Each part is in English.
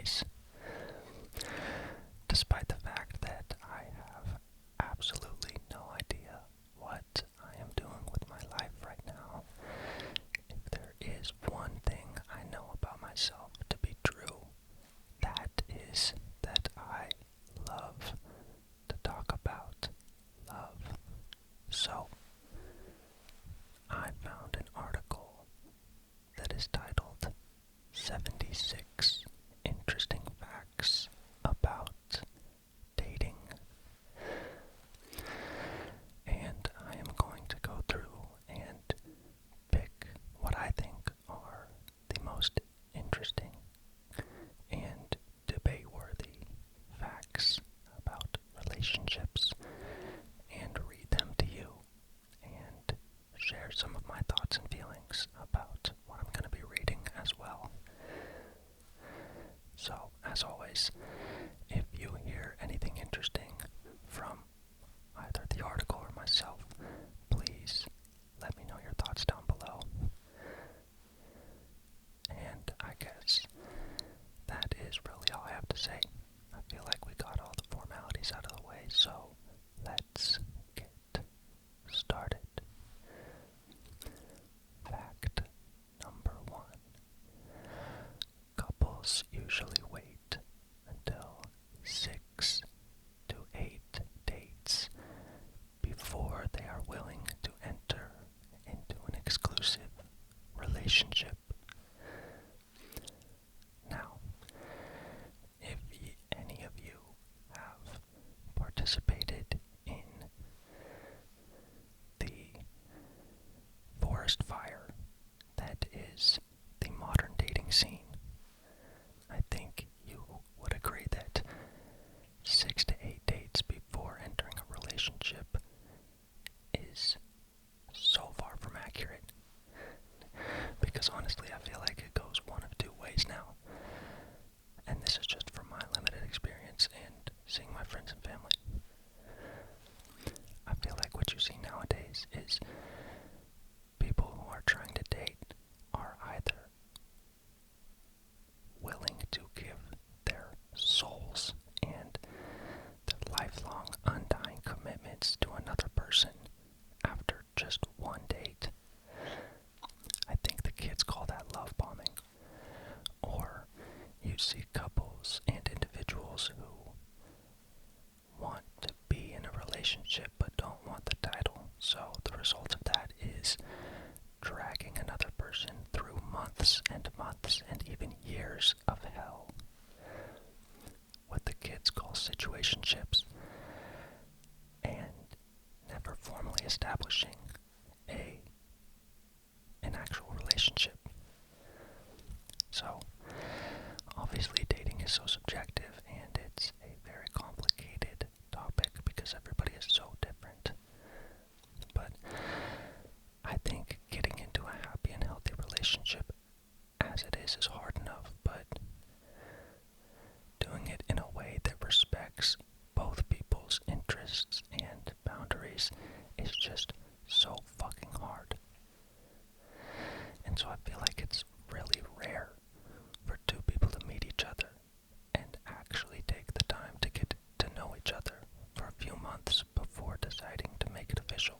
twice, despite the fact that I have absolutely no idea what I am doing with my life right now. If there is one thing I know about myself to be true, that is that I love to talk about love. So, I found an article that is titled 76 Interesting Facts About Dating. And I am going to go through and pick what I think are the most interesting and debate-worthy facts about relationships and read them to you and share some of my thoughts and feelings about what I'm going to be reading as well. So, as always, if you hear anything interesting from either the article or myself, please let me know your thoughts down below. And I guess that is really all I have to say. I feel like we got all the formalities out of the way, so let's get started. Fact number 1. Couples usually wait until 6 to 8 dates before they are willing to enter into an exclusive relationship. Now, if any of you have participated in the forest fire that is the modern dating scene, I think you would agree that 6 to 8 dates before entering a relationship is so far from accurate. Because honestly, I feel like it goes one of two ways now. And this is just from my limited experience and seeing my friends and family. I feel like what you see nowadays is people who are trying to date are either willing to give their souls and their lifelong undying commitments to another person after just one date. I think the kids call that love bombing. Or you see couples and individuals who want to be in a relationship but don't want the title. So the result of that is dragging another person through months and even years of hell. What the kids call situationships, and never formally establishing an actual relationship. So, obviously dating is so subjective and it's a very complicated topic because everybody is so different. But I think getting into a happy and healthy relationship as it is hard enough, but doing it in a way that respects both people's interests and boundaries is just so fucking hard. And so I feel like it's really rare for two people to meet each other and actually take the time to get to know each other for a few months before deciding to make it official.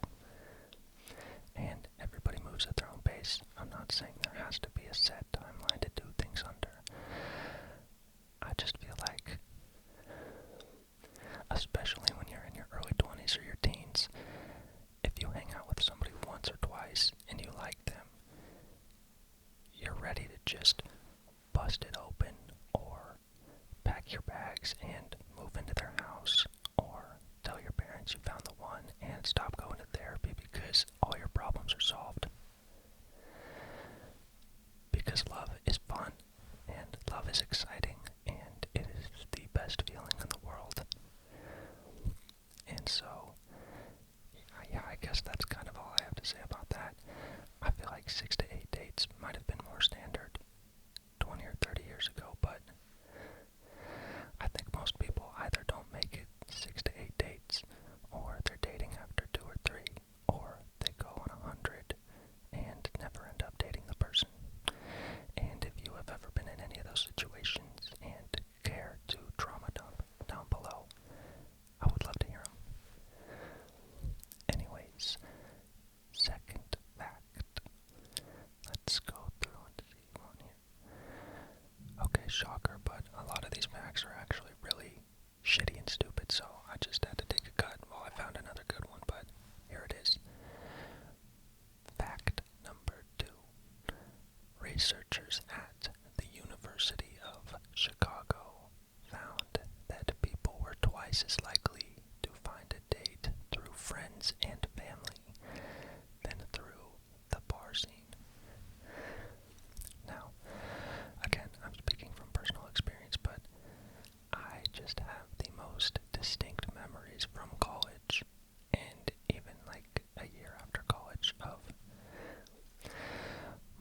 And everybody moves at their own pace. I'm not saying there has to be a set timeline to do things under. I just feel like, especially when you're in your early 20s or your teens, if you hang out with somebody once or twice and you like them, you're ready to just bust it open or pack your bags and move into their house or tell your parents you found the one and stop going to therapy because all your problems are solved. Because love is fun and love is exciting and it is the best feeling in the world. And so, yeah, I guess that's kind of all I have to say about that. I feel like 6 to 8 dates might have been more standard 20 or 30 years ago, but I think most people either don't make it 6 to 8 dates, or they're dating after 2 or 3, or they go on 100 and never end up dating the person. And if you have ever been in any of those situations and shocker, but a lot of these facts are actually really shitty and stupid, so I just had to take a cut. Well, I found another good one, but here it is. Fact number 2. Researchers at the University of Chicago found that people were twice as likely to find a date through friends and family than through the bar scene. Now, again, I'm speaking from personal experience, but I just have the most distinct memories from college, and even like a year after college, of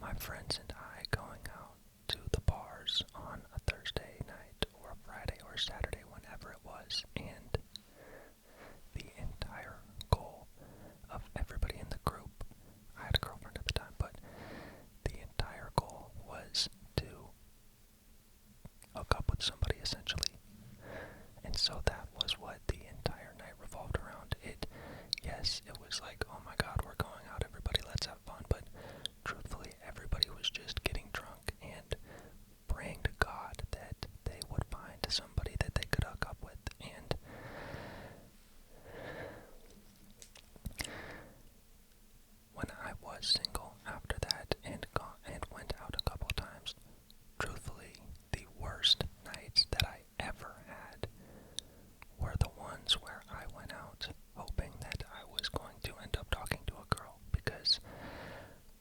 my friends and I going out to the bars on a Thursday night or a Friday or Saturday, whenever it was, and the entire goal of everybody in the group, I had a girlfriend at the time, but the entire goal was to hook up with somebody, essentially. And so that was what the entire night revolved around. Yes, it was like, oh my god, we're going out, everybody, let's have fun, but truthfully, everybody was just getting drunk and praying to God that they would find somebody that they could hook up with. And when I was single after that and went out a couple times, truthfully, the worst nights that I ever had were the ones where I went out hoping that I was going to end up talking to a girl, because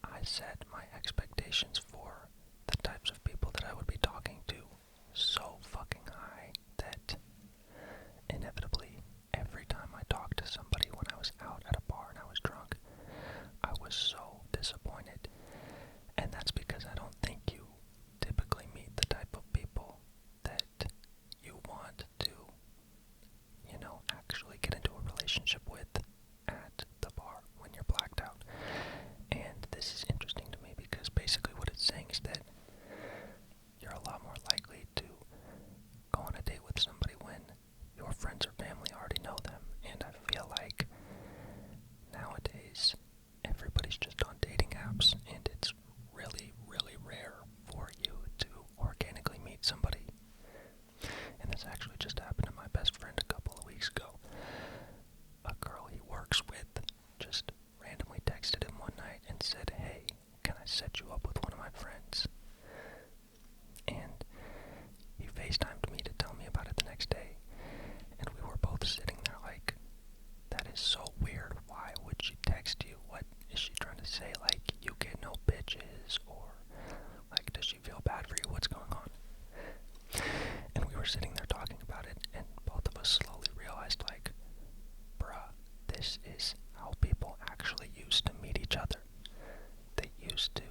I set my expectations for the types of people that I would be talking to so fucking high that inevitably every time I talked to somebody when I was out at a bar and I was drunk, I was so disappointed. And that's because I don't think you typically meet the type of people that you want to, actually get into a relationship with at the bar when you're blacked out. And this is interesting to me because basically what it's saying is that you're a lot more likely to go on a date with somebody when your friends or family already know them. And I feel like nowadays everybody's just on dating apps, and it's really, really rare for you to organically meet somebody. And this actually just happened to my best friend a couple of weeks ago. A girl he works with just randomly texted him one night and said, hey, can I set you up with one of my friends? And he FaceTimed me to tell me about it the next day. And we were both sitting there like, that is so weird. Why would she text you? What is she trying to say? Like, you get no bitches? Or, like, does she feel bad for you? What's going on? And we were sitting there talking about it, and both of us slowly realized, like, bruh, this is how people actually used to meet each other. They used to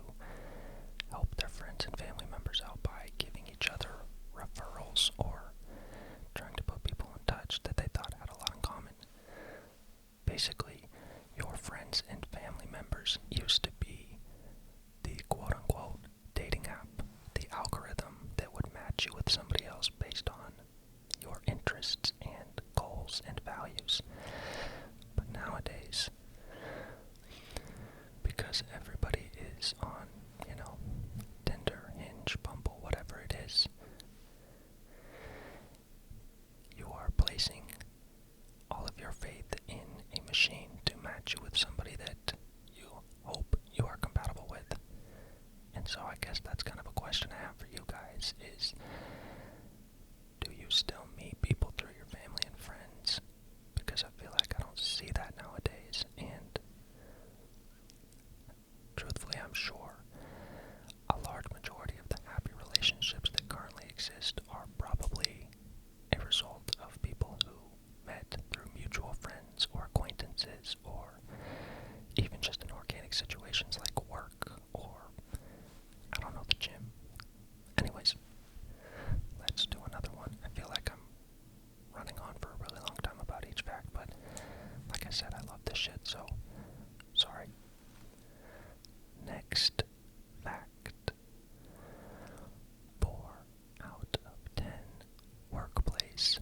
help their friends and family members out by giving each other referrals or trying to put people in touch that they thought had a lot in common. Basically, your friends and family members used to be the quote-unquote dating app, the algorithm that would match you with somebody else based on your interests and goals and values. But nowadays, because everybody is on, Tinder, Hinge, Bumble, whatever it is, you are placing all of your faith in a machine to match you with somebody that you hope you are compatible with. And so I guess that's kind of a question I have for you guys is, do you still meet people through your family and friends? Because I feel like I don't see that nowadays, and truthfully, I'm sure a large majority of the happy relationships that currently exist are probably a result of people who met through mutual friends or acquaintances, or even just in organic situations like work or, I don't know, the gym. Anyways, let's do another one. I feel like I'm running on for a really long time about each fact, but like I said, I love this shit, so sorry. Next fact. 4 out of 10 workplace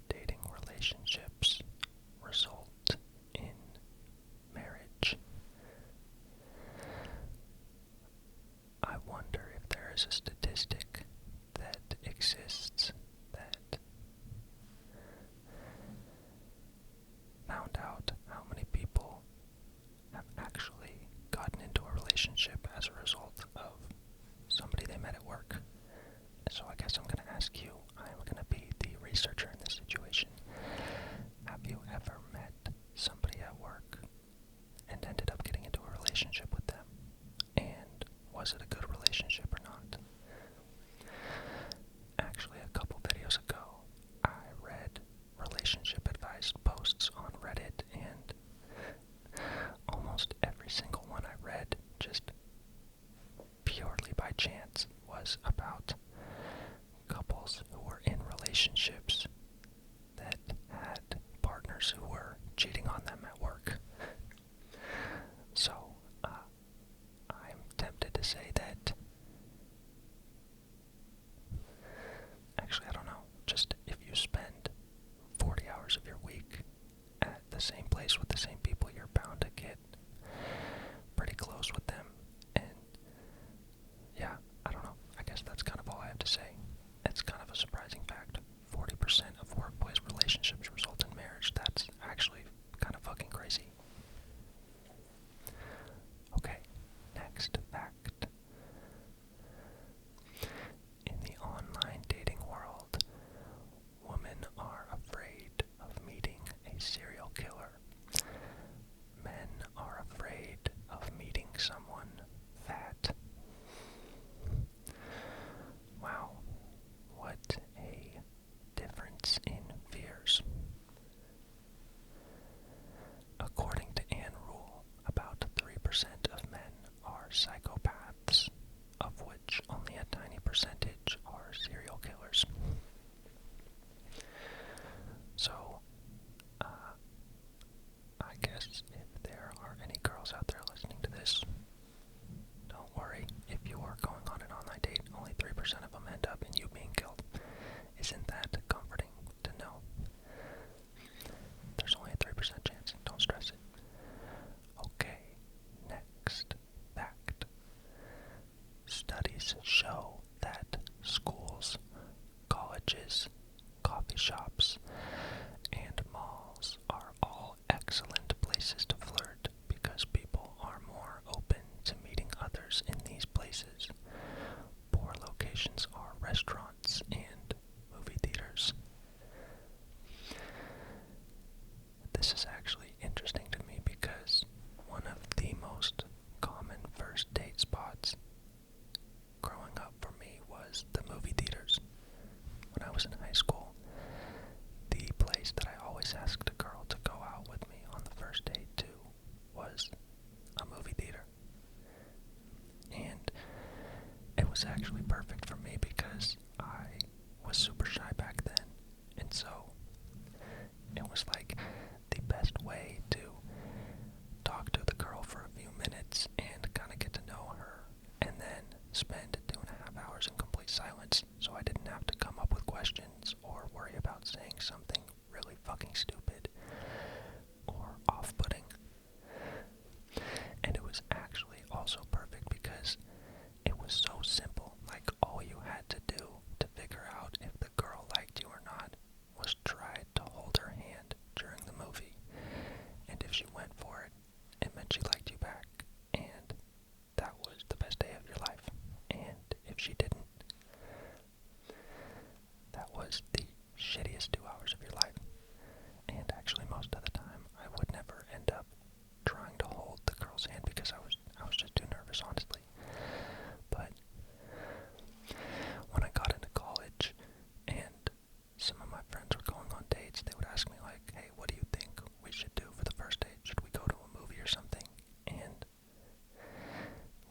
dating relationships result in marriage. I wonder if there is a statistic that girls who were in relationships that had partners who were cheating on them at work. So, I'm tempted to say that, actually, I don't know, just if you spend 40 hours of your week at the same place with the same people, you're bound to get pretty close with them. And yeah, I don't know. I guess that's kind of all I have to say. It's kind of a surprising fact. 40% of workplace relationships result in marriage. That's actually kind of fucking crazy. Okay, next fact. In the online dating world, women are afraid of meeting a serial killer. Men are afraid of meeting someone fat. Wow, what a difference in fears. According to Ann Rule, about 3% of men are psychopaths, of which only a tiny percentage are serial killers. So, I guess if there are any girls out there listening to this, don't worry. If you are going on an online date, only 3% of them end up in you being killed. Isn't that comforting to know? There's only a 3% chance. Don't stress it. Okay, next fact. Studies show that schools, colleges, coffee shops, and malls are all excellent places to flirt because people are more open to meeting others in these places. Poor locations are restaurants and movie theaters. This is actually interesting to me because one of the most common first date spots growing up for me was the movie theaters. When I was in high school, the place that I always asked a girl to go out with me on the first date to was a movie theater. And it was actually perfect for me because I was super shy back then. And so it was like the best way to talk to the girl for a few minutes and kind of get to know her and then spend 2.5 hours in complete silence so I didn't have to come up with questions or worry about saying something really fucking stupid or off-putting. And it was actually also perfect because it was so simple. Like, all you had to do to figure out if the girl liked you or not was try to hold her hand during the movie. And if she went for it, it meant she liked you back. And that was the best day of your life. And if she didn't, that was the shittiest 2 hours of your life. And actually, most of the time, I would never end up trying to hold the girl's hand because I was just too nervous, honestly. But when I got into college and some of my friends were going on dates, they would ask me like, hey, what do you think we should do for the first date? Should we go to a movie or something? And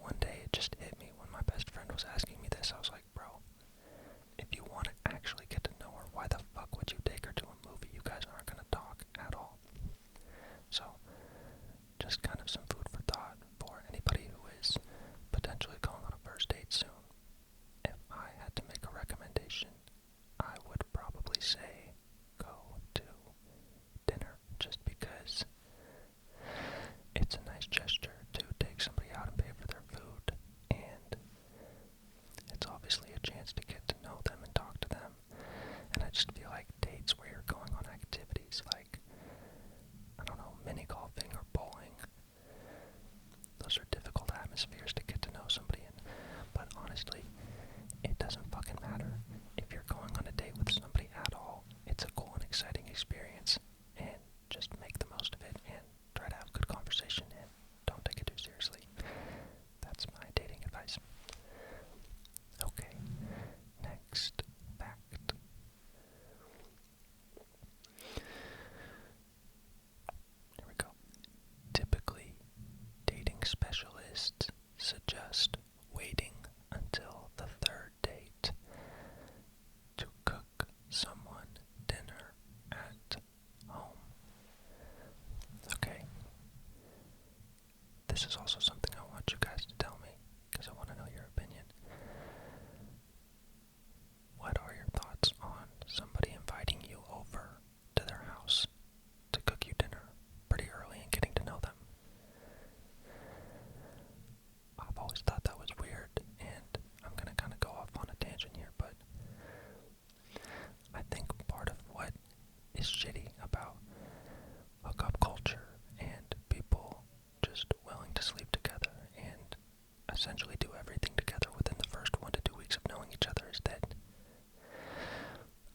one day it just hit me when my best friend was asking me this. I was like, bro, if you want to actually get to know her, why the fuck would you take her to a movie? You guys aren't going to talk at all. So, just kind of some food for thought for anybody who is potentially going on a first date soon. If I had to make a recommendation, I would probably say go to dinner, just because it's a nice gesture to take somebody out and pay for their food, and it's obviously a chance to get to know them and talk to them. And I just feel like dates where you're going on activities like, I don't know, mini golfing or bowling, those are difficult atmospheres to get to know somebody in. But honestly, it doesn't fucking matter. If you're going on a date with somebody at all, it's a cool and exciting experience. And just make the most of it and try to have good conversation and don't take it too seriously. That's my dating advice. Okay, next fact. Here we go. Typically, dating specialists suggest waiting until the third date to this is also something I want you guys to tell me, because I want to know your opinion. What are your thoughts on somebody inviting you over to their house to cook you dinner pretty early and getting to know them? I've always thought that was weird, and I'm going to kind of go off on a tangent here, but I think part of what is shitty about hookup culture and people just willing to sleep together and essentially do everything together within the first 1 to 2 weeks of knowing each other is that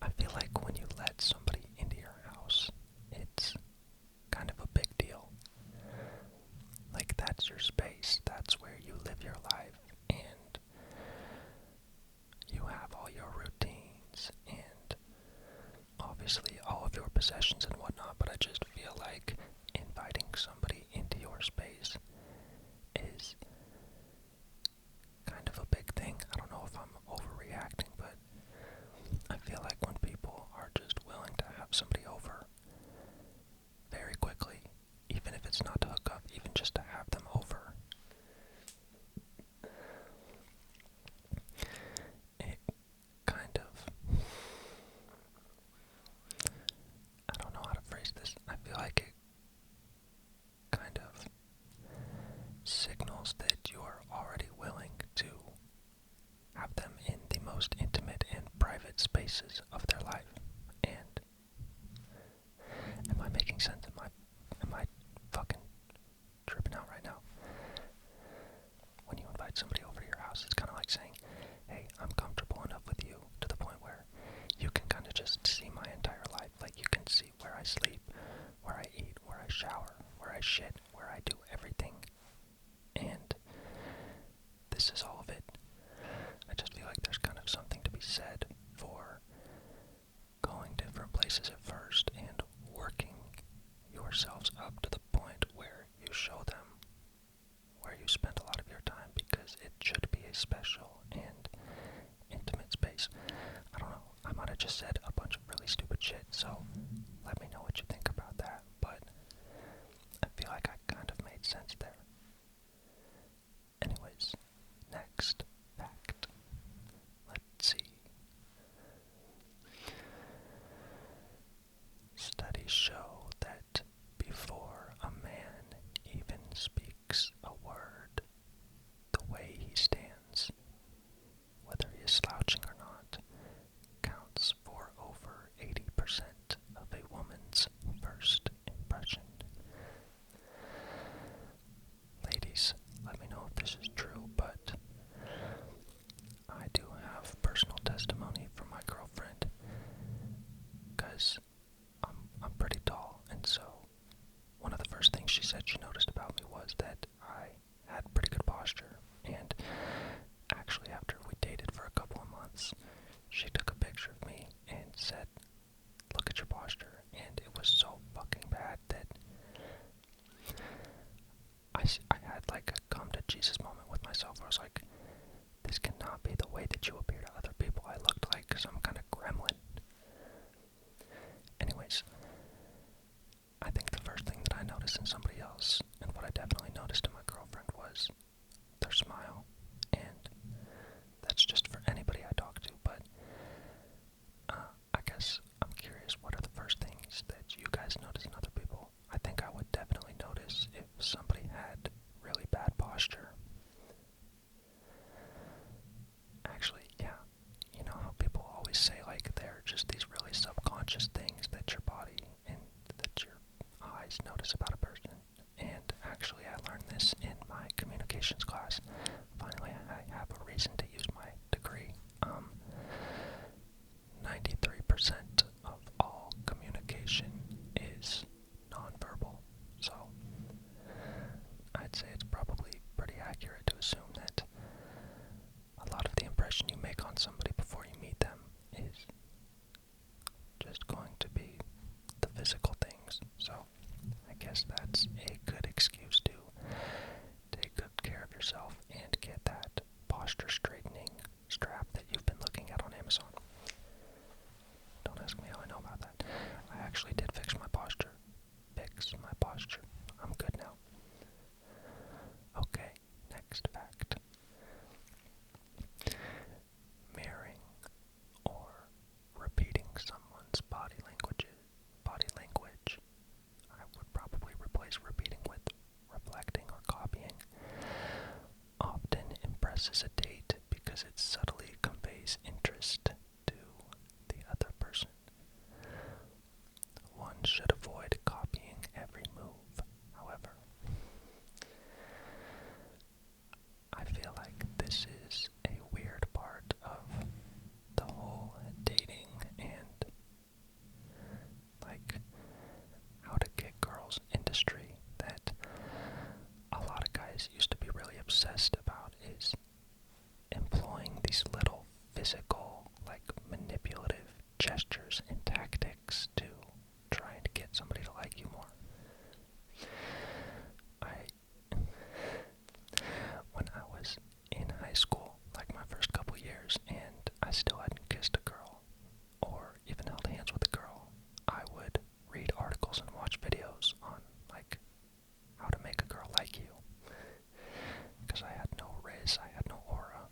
I feel like when you let somebody into your house, it's kind of a big deal. Like, that's your space, that's where you live your life, and you have all your routines and obviously all of your possessions and whatnot, but I just feel like inviting somebody into your space is kind of a big thing. I don't know if I'm overreacting, but I feel like when people are just willing to have somebody over very quickly, even if it's not to hook up, even just to have them over, it kind of, I don't know how to phrase this, I feel like it kind of signals that you're already willing to have them in the most intimate and private spaces of their life. And am I making sense? Am I fucking tripping out right now? When you invite somebody over to your house, it's kind of like saying, hey, I'm comfortable enough with you to the point where you can kind of just see my entire life. Like, you can see where I sleep, where I eat, where I shower, where I shit, where I do everything. And this is all of it. I just feel like there's kind of something to be said for going different places at first and working yourselves up to the point where you show them where you spend a lot of your time, because it should be a special and intimate space. I don't know, I might have just said a bunch of really stupid shit, so let me know what you think about that, but I feel like I kind of made sense there. Anyways, next fact. Let's see. Studies show that before a man even speaks a word, the way he stands, whether he is slouching or not, counts for over 80% of a woman's first impression. Ladies, let me know if this is true, but I do have personal testimony from my girlfriend, because I'm pretty tall, and so one of the first things she said she noticed about me was that I had pretty good posture. And actually, after we dated for a couple of months, she took a picture of me and said, look at your posture. And it was so fucking bad that I had like a come to Jesus moment with myself. I was like, this cannot be the way that you appear to other people. I looked like some kind of gremlin. Anyways, I think the first thing that I noticed in somebody else, and what I definitely noticed in my girlfriend, was their smile. And that's just for anybody I talk to, but I guess I'm curious, what are the first things that you guys notice in other people? I think I would definitely notice if somebody had really bad posture. Actually, yeah, gestures and tactics to try and get somebody to like you more. When I was in high school, like my first couple years, and I still hadn't kissed a girl or even held hands with a girl, I would read articles and watch videos on like how to make a girl like you. Because I had no riz, I had no aura.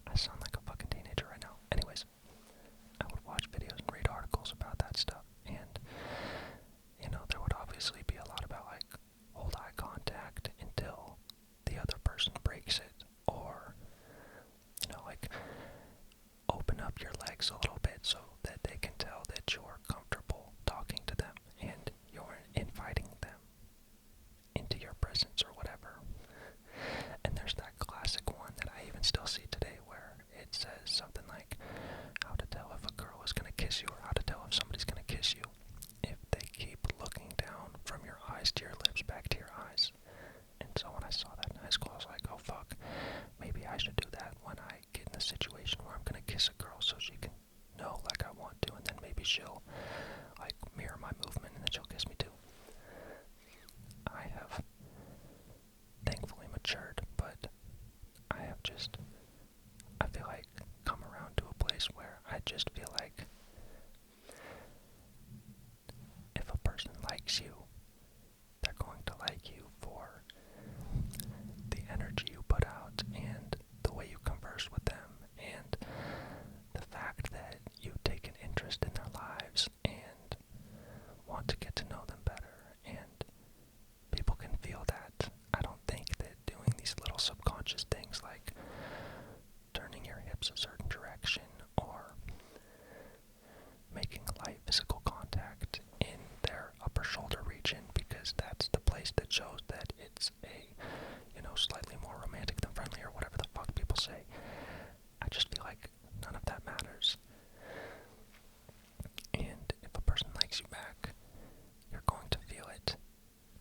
I sound like a fucking teenager right now. Anyways, I would watch videos and read articles about that stuff, and there would obviously be a lot about like hold eye contact until the other person breaks it, or like open up your legs a little bit so that they can tell that you're comfortable talking to them and you're inviting them into your presence or whatever. And there's that classic one that I even still see today where it says something like how to tell if a girl is going to kiss you, or how to tell if somebody's going to kiss you if they keep looking down from your eyes to your lips back to your eyes. And so when I saw that in high school, I was like, oh fuck, maybe I should do that when I get in a situation where I'm going to kiss a girl so she can know like I want to, and then maybe she'll like mirror my movement and then she'll kiss me too. I have thankfully matured, but I feel like come around to a place where I just feel like if a person likes you, they're going to like you for the energy you put out and the way you converse with them and the fact that you take an interest in their lives and want to get to know them better, and people can feel that. I don't think that doing these little subconscious things like turning your hips a certain direction or making light physical contact in their upper shoulder region, because that's the place that shows that it's a, slightly more romantic than friendly or whatever the fuck people say. I just feel like none of that matters. And if a person likes you back, you're going to feel it.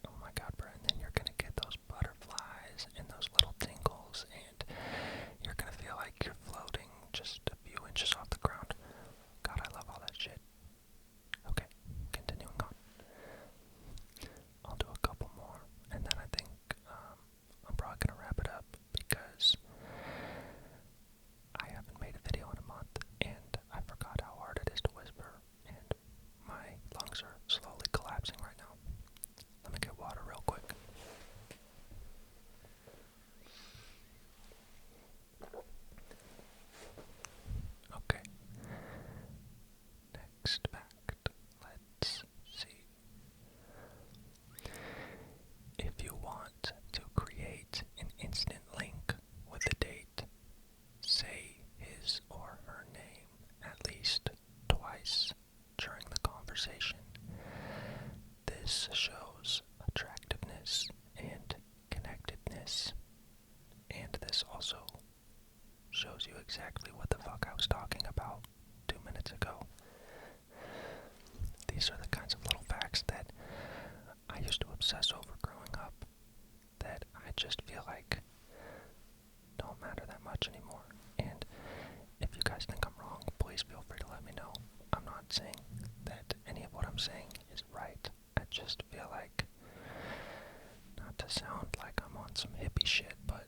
Oh my god, bro. And then you're going to get those butterflies and those little tingles, and you're going to feel like you're floating just a few inches off the ground. God, I love all that shit. Okay, continuing on. I'll do a couple more, and then I think I'm probably going to wrap it up because I haven't made a video in a month, and I forgot how hard it is to whisper, and my lungs are slowly collapsing right now. Let me get water real quick. Okay. Next fact. Let's see. If you want to create an instant link with a date, say his or her name at least twice during the conversation. This shows attractiveness and connectedness, and this also shows you exactly what the fuck I was talking about 2 minutes ago. These are the kinds of little facts that I used to obsess over growing up that I just feel like don't matter that much anymore. And if you guys think I'm wrong, please feel free to let me know. I'm not saying that any of what I'm saying is right. I just feel like, not to sound like I'm on some hippie shit, but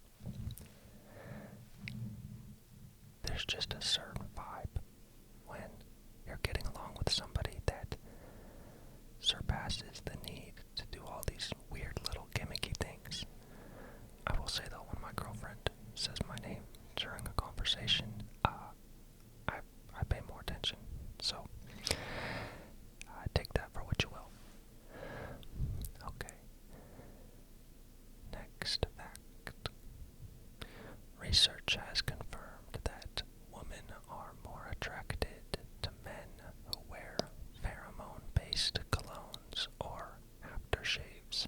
there's just a certain vibe when you're getting along with somebody that surpasses the need to do all these weird little gimmicky things. I will say though, when my girlfriend says my name during a conversation, I pay more attention. So take that for what you will. Okay. Next fact. Research has confirmed that women are more attracted to men who wear pheromone-based colognes or aftershaves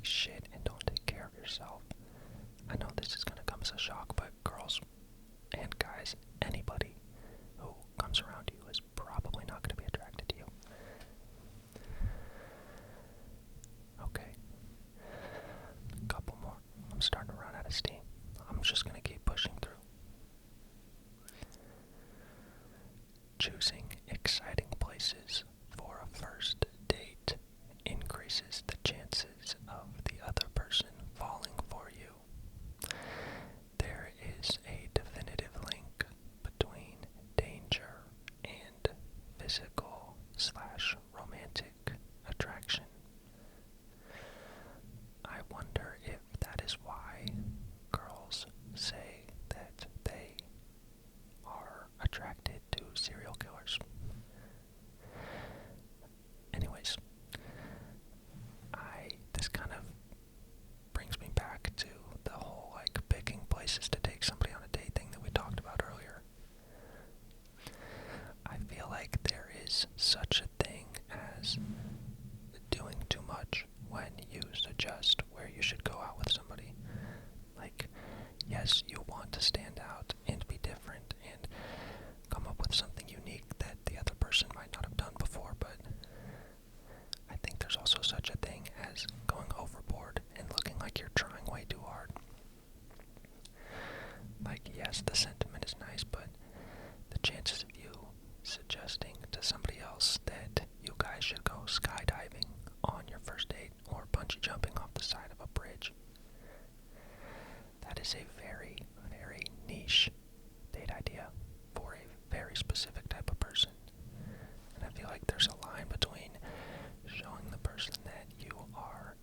shit and don't take care of yourself. I know this is gonna come as a shock, but girls and guys, anybody who comes around you is probably not gonna be attracted to you. Okay. A couple more. I'm starting to run out of steam. I'm just gonna keep pushing through. Choosing exciting places for a first date increases the chances of the other person falling for you. There is a definitive link between danger and physical/romantic attraction. I wonder if that is why girls say that they are attracted to serial killers. Anyways, this kind of brings me back to the whole like picking places to take somebody on a date thing that we talked about earlier. I feel like there is such a thing as doing too much when you suggest where you should go out with somebody. Like, yes, you want to stand out and be different and come up with something unique that the other person might not have done before, but I think there's also such a thing as going overboard and looking like you're trying way too hard. Like, yes, the sentiment is nice, but the chances of you suggesting to somebody else that you guys should go skydiving on your first date or bungee jumping off the side of a bridge, that is a very, very niche date idea for a very specific type of person. And I feel like there's a line between showing the person that you are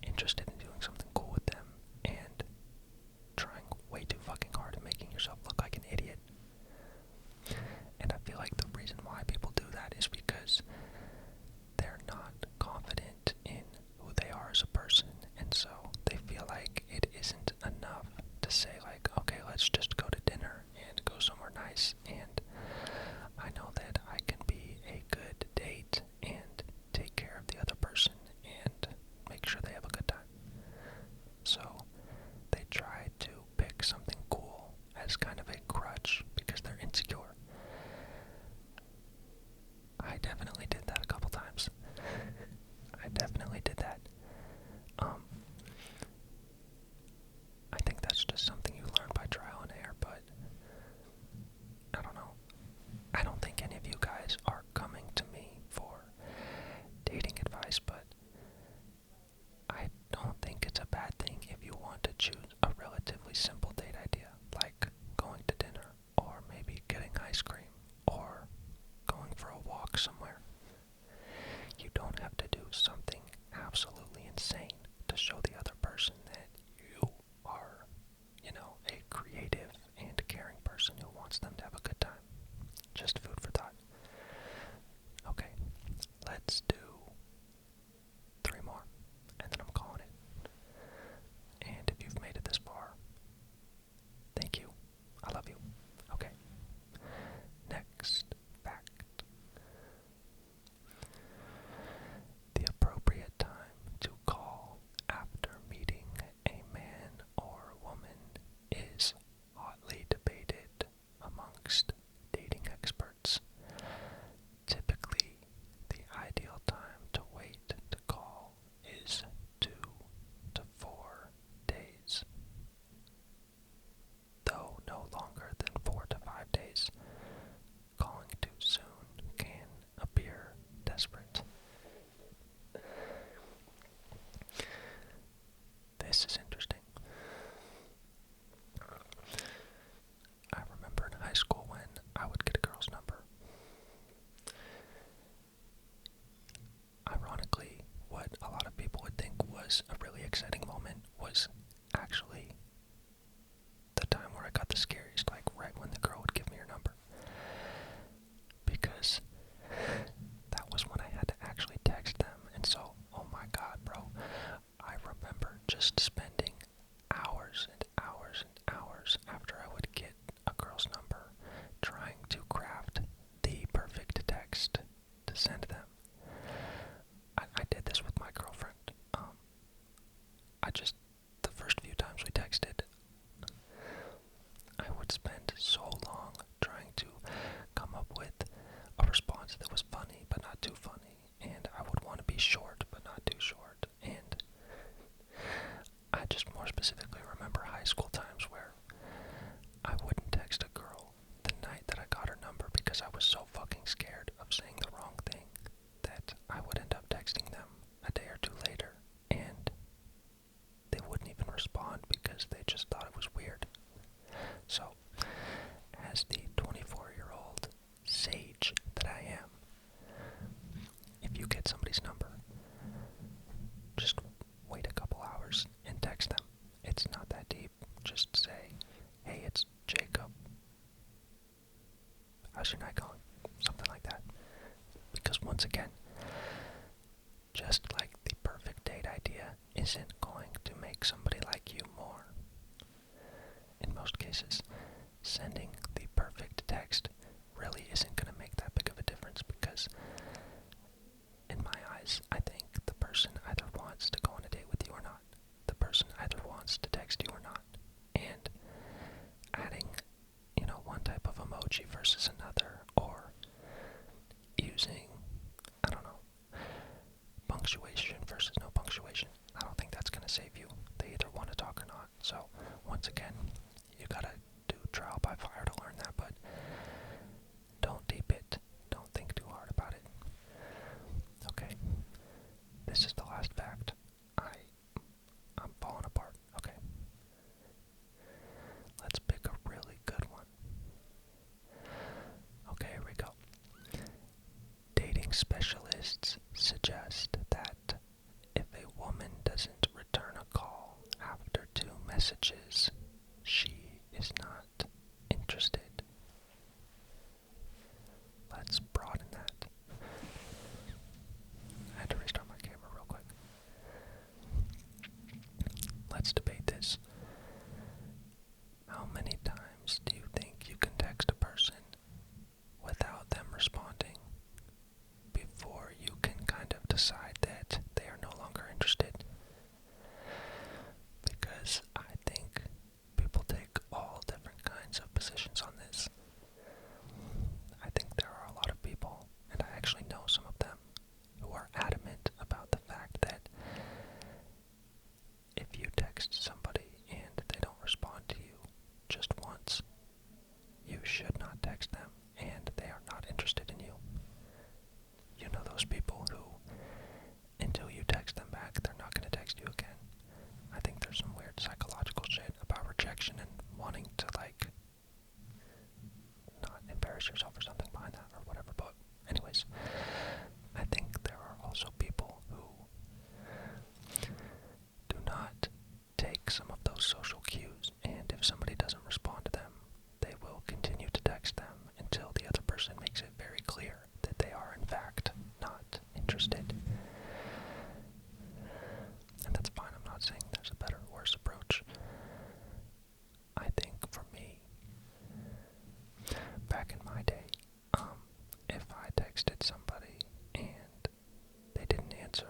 interested in doing something cool with them and trying way too fucking hard and making yourself look like an idiot. And I feel like the reason why people do that is because they're not confident in who they are as a person, and so they feel like it isn't enough to say like, okay, let's just go to dinner and go somewhere nice, and I know that I can be a good date and take care of the other person and make sure they have a good time. So they try to pick something cool as kind of a crutch because they're insecure. I definitely did that a couple times. I definitely did that. I think that's just something you learn by trial and error, but I don't know. I don't think any of you guys are coming to me for dating advice, but I don't think it's a bad thing if you want to choose a relatively simple date idea, like going to dinner, or maybe getting ice cream, or going for a walk somewhere. You don't have to do something absolutely insane to show the other person that you are, a creative and caring person who wants them to have a good time. Just food for thought. Okay, let's do 3 more, and then I'm calling it. And if you've made it this far, thank you. I love you. Okay. Next fact. The appropriate time to call after meeting a man or woman is hotly debated amongst dating experts. Typically, the ideal time to wait to call is 2 to 4 days, though no longer than 4 to 5 days. Calling too soon can appear desperate. This is interesting. I remember in high school when I would get a girl's number. Ironically, what a lot of people would think was a really exciting moment was actually the time where I got the scariest, like right when the girl would give me her number. Because that was when I had to actually text them, and so, oh my god, bro, I remember just spending hours and hours and hours after I would get a girl's number trying to craft the perfect text to send them. I did this with my girlfriend. just like the perfect date idea isn't going to make somebody like you more. In most cases, sending the perfect text really isn't going to make that big of a difference because, in my eyes, I think the person either wants to go on a date with you or not. The person either wants to text you or not. And adding, one type of emoji versus another, or using, I don't know, punctuation versus no punctuation, I don't think that's going to save you. They either want to talk or not. So, once again, you gotta do trial by fire to learn that, but don't deep it. Don't think too hard about it. Okay, this is the last fact. I'm falling apart. Okay. Let's pick a really good one. Okay, here we go. Dating specialists suggest that if a woman doesn't return a call after 2 messages, she is not interested. Let's broaden that. I had to restart my camera real quick. Let's debate this. How many times do you think you can text a person without them responding before you can kind of decide that they are no longer interested? Because I think people take all different kinds of positions on this. I think there are a lot of people, and I actually know some of them, who are adamant about the fact that if you text somebody and they don't respond to you just once, you should not text them and they are not interested in you. You know those people who, until you text them back, they're not going to text you again. I think there's some weird psychological shit about rejection and wanting to, not embarrass yourself or something behind that or whatever, but anyways, I think there are also people who do not take some of those social cues, and if somebody doesn't respond to them, they will continue to text them until the other person makes it very clear that they are in fact not interested. And that's fine. I'm not saying there's a better or worse approach. I think for me, back in my day, if I texted somebody and they didn't answer,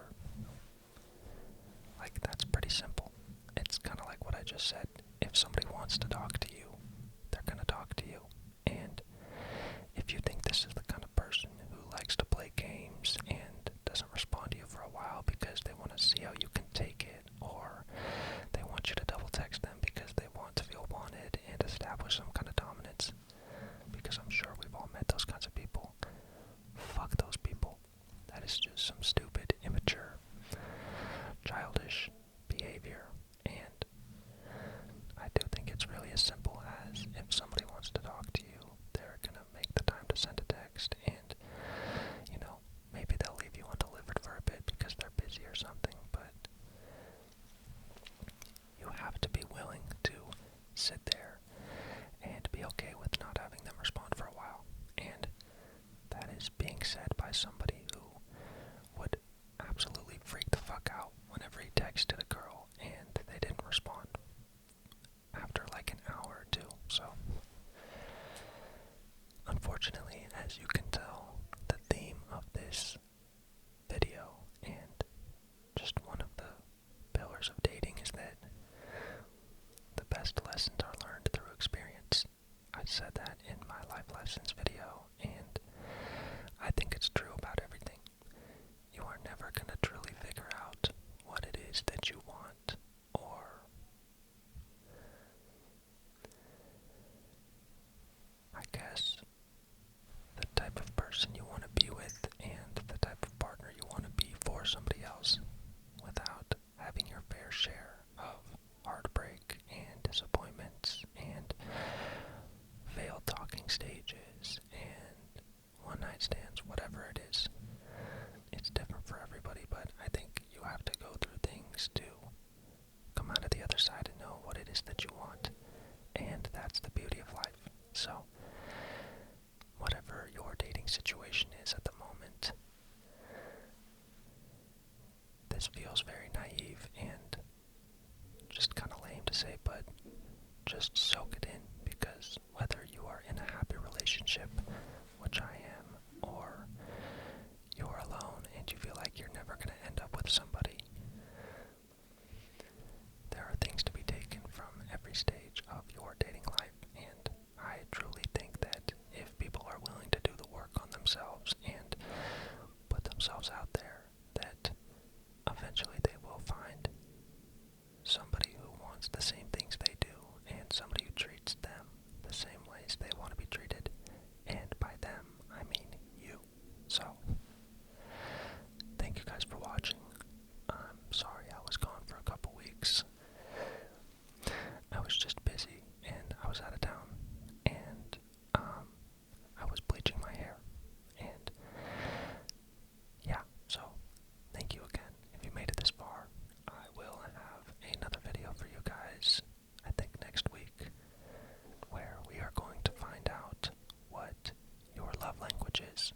that's pretty simple. It's kind of like what I just said. If somebody wants to talk to you, they're going to talk to you. And if you think this is the kind of person who likes to play games and doesn't respond to you for a while because they want to see how you can take it, or they want you to double text them because they want to feel wanted and establish some kind of dominance, because I'm sure we've all met those kinds of people. Fuck those people. That is just some stupid, immature, childish behavior, and I do think it's really as simple as if somebody wants to talk to you, they're gonna make the time to send a text, and maybe they'll leave you undelivered for a bit because they're busy or something, but you have to be willing to sit there and be okay with not having them respond for a while. And that is being said by somebody who would absolutely freak the fuck out whenever he texted a girl and they didn't respond after an hour or two. So, unfortunately, as you can tell, the theme of this video and just one of the pillars of dating is that the best lessons are learned through experience. I said that in my life lessons video, and I think it's true about everything. You are never going to truly figure out what it is that you want, or I guess the type of person you want to be with and the type of partner you want to be for somebody else, without having your fair share of heartbreak and disappointments and failed talking stages and one-night stands, whatever it is. It's different for everybody, but I think you have to go through things to come out of the other side and know what it is that you want, and that's the beauty of life. So, whatever your dating situation is at the moment, this feels very naive and just kind of lame to say, but just soak it in, because whether you are in a happy relationship, which I am, or you're alone and you feel like you're never going to end up with somebody, there are things to be taken from every stage of your dating life, and I truly think that if people are willing to do the work on themselves and put themselves out there, that eventually they will find somebody who wants the same things they do, and somebody who treats them the same ways they want to be treated. And by them, I mean you. So, thank you guys for watching. I'm sorry I was gone for a couple weeks. I was just busy, and I was out of town, and I was bleaching my hair, and yeah, so thank you again. If you made it this far, I will have another video for you guys, I think next week, where we are going to find out what your love language is.